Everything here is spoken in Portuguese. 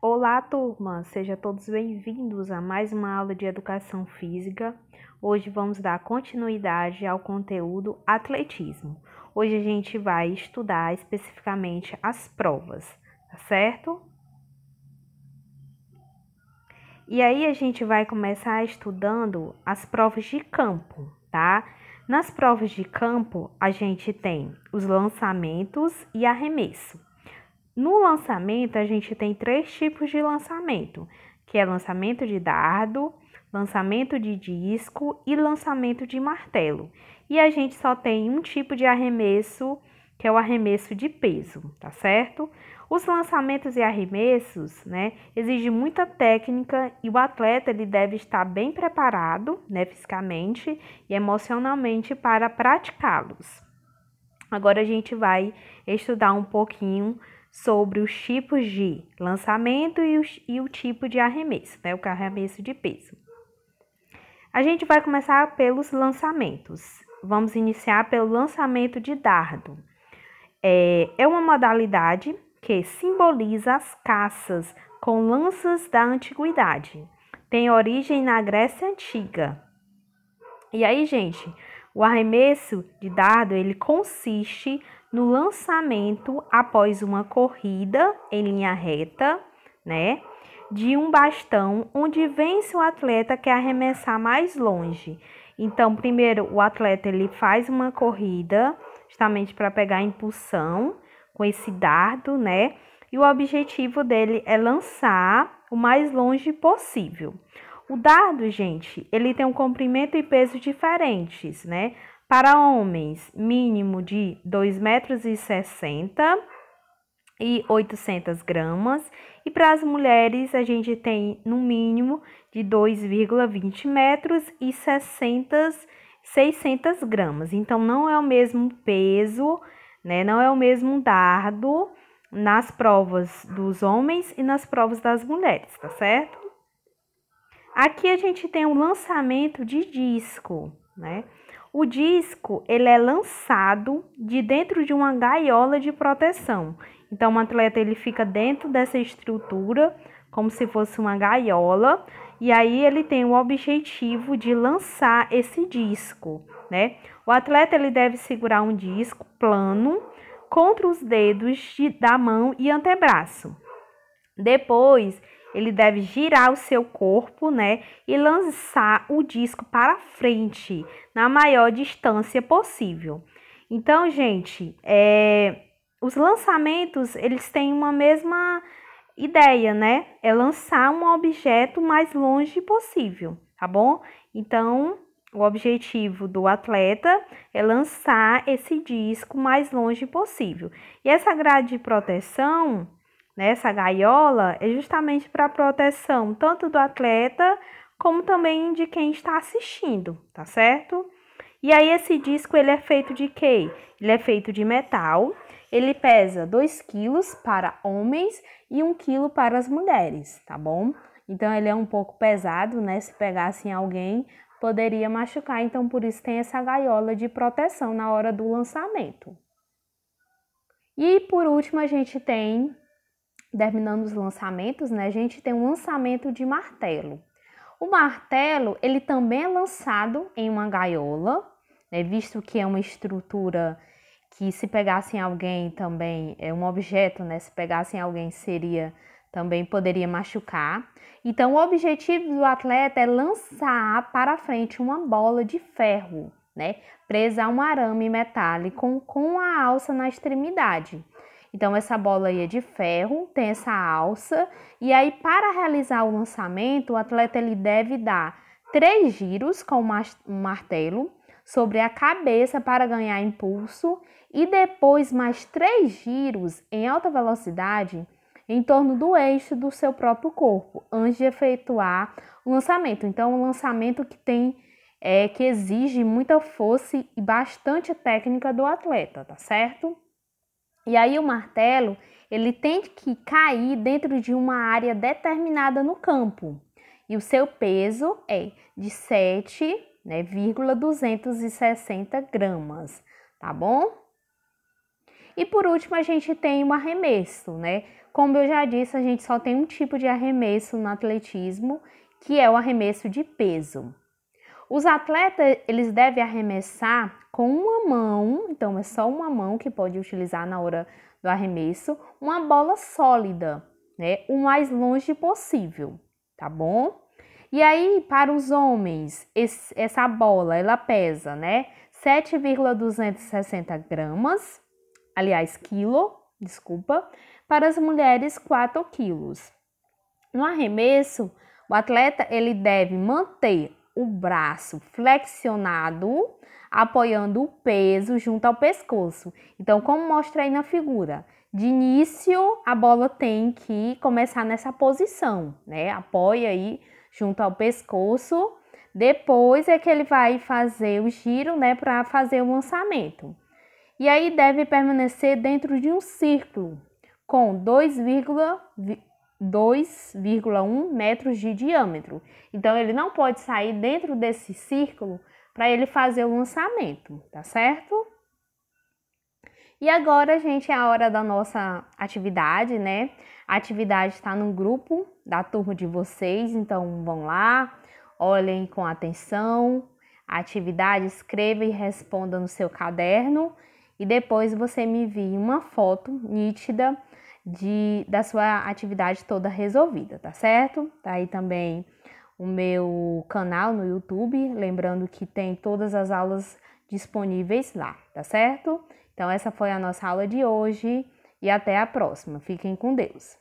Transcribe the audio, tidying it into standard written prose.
Olá, turma! Sejam todos bem-vindos a mais uma aula de Educação Física. Hoje vamos dar continuidade ao conteúdo atletismo. Hoje a gente vai estudar especificamente as provas, tá certo? E aí a gente vai começar estudando as provas de campo, tá? Nas provas de campo, a gente tem os lançamentos e arremesso. No lançamento, a gente tem 3 tipos de lançamento, que é lançamento de dardo, lançamento de disco e lançamento de martelo. E a gente só tem um tipo de arremesso, que é o arremesso de peso, tá certo? Os lançamentos e arremessos, exigem muita técnica e o atleta ele deve estar bem preparado, fisicamente e emocionalmente para praticá-los. Agora a gente vai estudar um pouquinho sobre os tipos de lançamento e o tipo de arremesso, o arremesso de peso. A gente vai começar pelos lançamentos. Vamos iniciar pelo lançamento de dardo. É uma modalidade que simboliza as caças com lanças da antiguidade. Tem origem na Grécia Antiga. E aí, gente, o arremesso de dardo, ele consiste no lançamento após uma corrida em linha reta, de um bastão onde vence o atleta que arremessar mais longe. Então, primeiro, o atleta ele faz uma corrida justamente para pegar impulsão com esse dardo, e o objetivo dele é lançar o mais longe possível. O dardo, gente, ele tem um comprimento e peso diferentes, Para homens, mínimo de 2,60 m e 800 gramas. E para as mulheres, a gente tem no mínimo de 2,20 metros e 600 gramas. Então, não é o mesmo peso, não é o mesmo dardo nas provas dos homens e nas provas das mulheres, tá certo? Aqui a gente tem o lançamento de disco, O disco, ele é lançado de dentro de uma gaiola de proteção. Então, o atleta, ele fica dentro dessa estrutura, como se fosse uma gaiola, e aí ele tem o objetivo de lançar esse disco, O atleta, ele deve segurar um disco plano contra os dedos da mão e antebraço. Depois, ele deve girar o seu corpo, e lançar o disco para frente, na maior distância possível. Então, gente, os lançamentos, eles têm uma mesma ideia, É lançar um objeto mais longe possível, tá bom? Então, o objetivo do atleta é lançar esse disco mais longe possível. E essa grade de proteção, essa gaiola, é justamente para proteção tanto do atleta como também de quem está assistindo, tá certo? E aí esse disco, ele é feito de quê? Ele é feito de metal, ele pesa 2 quilos para homens e 1 quilo para as mulheres, tá bom? Então ele é um pouco pesado, Se pegasse em alguém, poderia machucar, então por isso tem essa gaiola de proteção na hora do lançamento. E por último a gente tem, terminando os lançamentos, a gente tem um lançamento de martelo. O martelo, ele também é lançado em uma gaiola, visto que é uma estrutura que se pegasse em alguém também, é um objeto, se pegasse em alguém também poderia machucar. Então, o objetivo do atleta é lançar para frente uma bola de ferro, presa a um arame metálico com a alça na extremidade. Então, essa bola aí é de ferro, tem essa alça, e aí para realizar o lançamento, o atleta ele deve dar 3 giros com o martelo sobre a cabeça para ganhar impulso e depois mais 3 giros em alta velocidade em torno do eixo do seu próprio corpo, antes de efetuar o lançamento. Então, um lançamento que exige muita força e bastante técnica do atleta, tá certo? E aí o martelo, ele tem que cair dentro de uma área determinada no campo. E o seu peso é de 7,260 gramas, tá bom? E por último, a gente tem o arremesso, né? Como eu já disse, a gente só tem um tipo de arremesso no atletismo, que é o arremesso de peso. Os atletas, eles devem arremessar com uma mão, então é só uma mão que pode utilizar na hora do arremesso, uma bola sólida, né? O mais longe possível, tá bom? E aí, para os homens, essa bola, ela pesa, né? 7,260 gramas, aliás, desculpa. Para as mulheres, 4 quilos. No arremesso, o atleta, ele deve manter o braço flexionado, apoiando o peso junto ao pescoço. Então, como mostra aí na figura, de início, a bola tem que começar nessa posição, né? Apoia aí junto ao pescoço. Depois é que ele vai fazer o giro, né, para fazer o lançamento. E aí deve permanecer dentro de um círculo com 2,1 metros de diâmetro. Então, ele não pode sair dentro desse círculo para ele fazer o lançamento, tá certo? E agora, gente, é a hora da nossa atividade, né? A atividade está no grupo da turma de vocês, então vão lá, olhem com atenção a atividade, escreva e responda no seu caderno e depois você me envie uma foto nítida da sua atividade toda resolvida, tá certo? Tá aí também o meu canal no YouTube, lembrando que tem todas as aulas disponíveis lá, tá certo? Então, essa foi a nossa aula de hoje e até a próxima. Fiquem com Deus.